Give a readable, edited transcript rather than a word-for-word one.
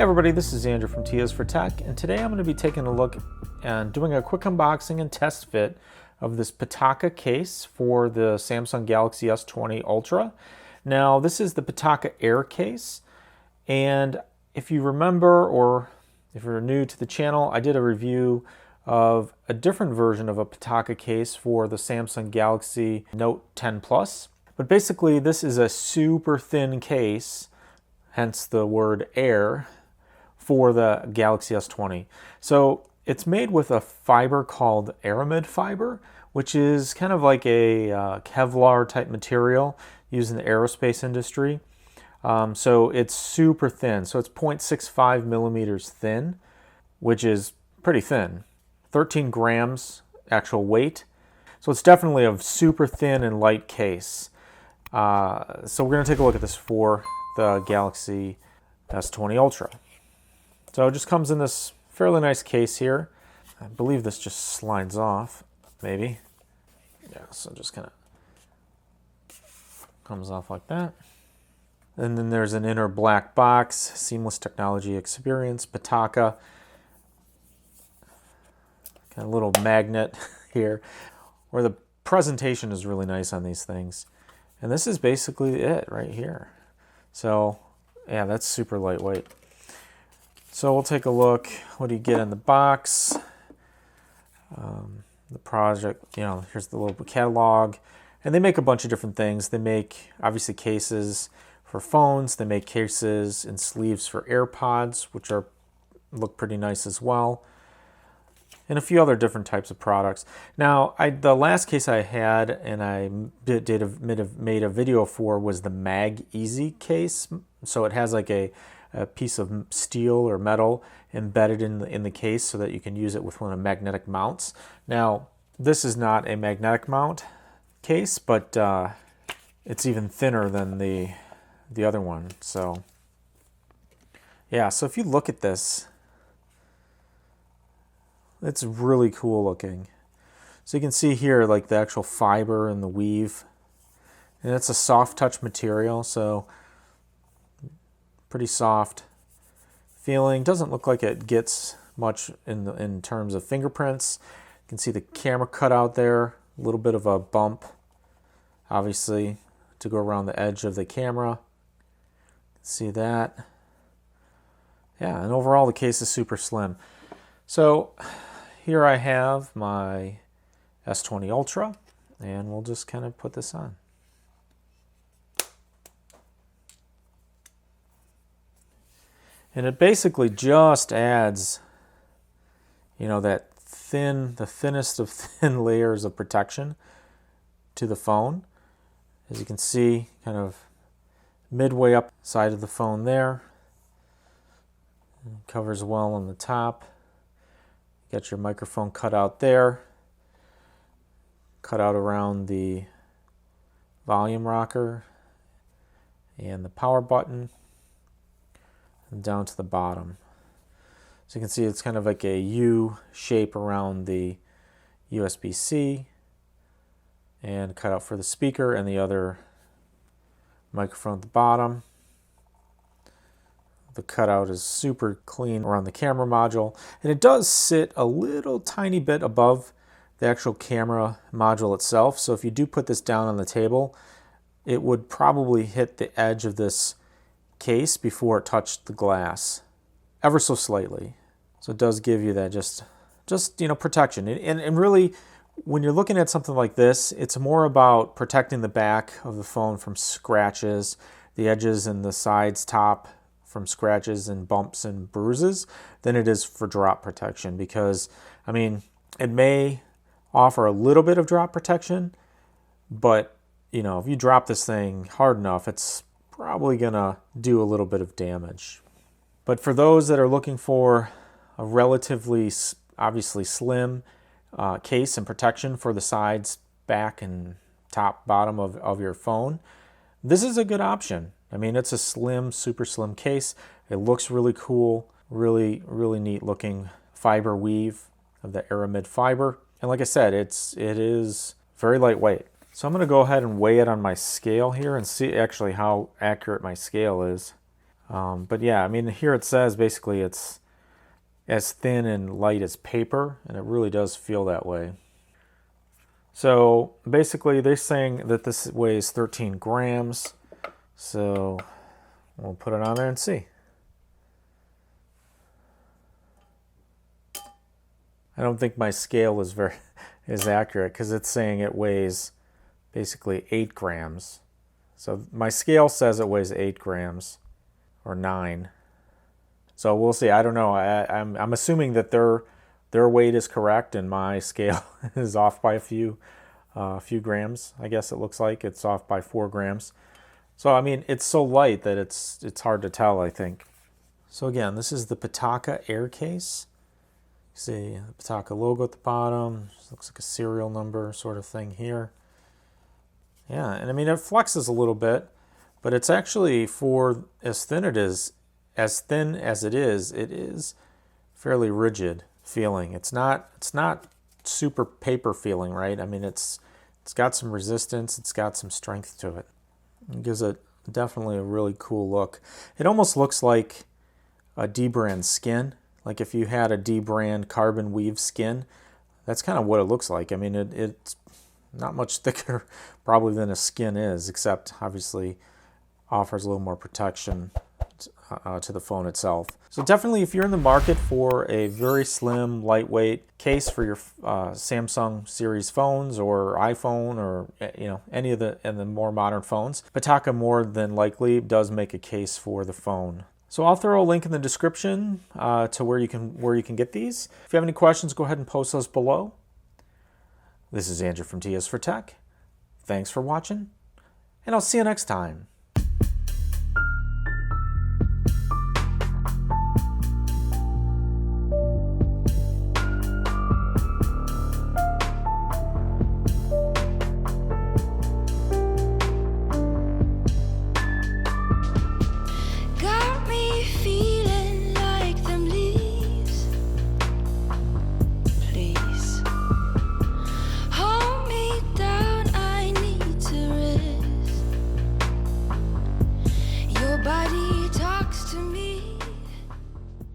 Hey everybody, this is Andrew from T is for Tech, and today I'm going to be taking a look and doing a quick unboxing and test fit of this PITAKA case for the Samsung Galaxy S20 Ultra. Now, this is the PITAKA Air case, and if you remember, or if you're new to the channel, I did a review of a different version of a PITAKA case for the Samsung Galaxy Note 10 Plus. But basically, this is a super thin case, hence the word Air, for the Galaxy S20. So it's made with a fiber called aramid fiber, which is kind of like a Kevlar type material used in the aerospace industry. So it's super thin. So it's 0.65 millimeters thin, which is pretty thin. 13 grams actual weight. So it's definitely a super thin and light case. So we're going to take a look at this for the Galaxy S20 Ultra. So it just comes in this fairly nice case here. I believe this just slides off, maybe. Yeah, so just kind of comes off like that. And then there's an inner black box, seamless technology experience, PITAKA. Kind of little magnet here, where the presentation is really nice on these things. And this is basically it right here. So yeah, that's super lightweight. So we'll take a look. What do you get in the box? The project, here's the little catalog. And they make a bunch of different things. They make, obviously, cases for phones. They make cases and sleeves for AirPods, which look pretty nice as well. And a few other different types of products. Now, the last case I had, and I made a video for, was the Mag Easy case. So it has like a piece of steel or metal embedded in the case so that you can use it with one of the magnetic mounts. Now, this is not a magnetic mount case, but it's even thinner than the other one. So yeah, so if you look at this, it's really cool looking. So you can see here like the actual fiber and the weave, and it's a soft touch material, so pretty soft feeling. Doesn't look like it gets much in terms of fingerprints. You can see the camera cutout there, a little bit of a bump, obviously, to go around the edge of the camera. See that? Yeah, and overall the case is super slim. So here I have my S20 Ultra, and we'll just kind of put this on. And it basically just adds, the thinnest of thin layers of protection to the phone. As you can see, kind of midway up side of the phone there. It covers well on the top. You got your microphone cut out there. Cut out around the volume rocker and the power button. And down to the bottom. So you can see it's kind of like a U shape around the USB-C, and cut out for the speaker and the other microphone at the bottom. The cutout is super clean around the camera module, and it does sit a little tiny bit above the actual camera module itself. So if you do put this down on the table, it would probably hit the edge of this case before it touched the glass, ever so slightly. So it does give you that just protection. And really, when you're looking at something like this, it's more about protecting the back of the phone from scratches, the edges and the sides, top from scratches and bumps and bruises, than it is for drop protection. Because, it may offer a little bit of drop protection, but, if you drop this thing hard enough, it's probably gonna do a little bit of damage. But for those that are looking for a relatively, obviously slim case and protection for the sides, back, and top, bottom of your phone, this is a good option. It's a slim, super slim case. It looks really cool, really, really neat looking fiber weave of the aramid fiber. And like I said, it is very lightweight. So I'm going to go ahead and weigh it on my scale here and see actually how accurate my scale is. But yeah, I mean, here it says basically it's as thin and light as paper, and it really does feel that way. So basically they're saying that this weighs 13 grams. So we'll put it on there and see. I don't think my scale is is accurate because it's saying it weighs basically 8 grams. So my scale says it weighs 8 grams or 9. So we'll see. I don't know. I'm assuming that their weight is correct and my scale is off by a few grams. I guess it looks like it's off by 4 grams. So I mean, it's so light that it's hard to tell, I think. So again, this is the PITAKA Air case. You see the PITAKA logo at the bottom. Looks like a serial number sort of thing here. Yeah, and I mean, it flexes a little bit, but it's actually, for as thin it is, as thin as it is fairly rigid feeling. It's not super paper feeling, right? I mean, it's got some resistance, it's got some strength to it. It gives it definitely a really cool look. It almost looks like a D-brand skin. Like if you had a D-brand carbon weave skin, that's kind of what it looks like. I mean, it's not much thicker probably than a skin is, except obviously offers a little more protection to the phone itself. So definitely, if you're in the market for a very slim, lightweight case for your Samsung series phones or iPhone or any of the more modern phones, PITAKA more than likely does make a case for the phone. So I'll throw a link in the description to where you can get these. If you have any questions, go ahead and post those below. This is Andrew from T is for Tech. Thanks for watching, and I'll see you next time.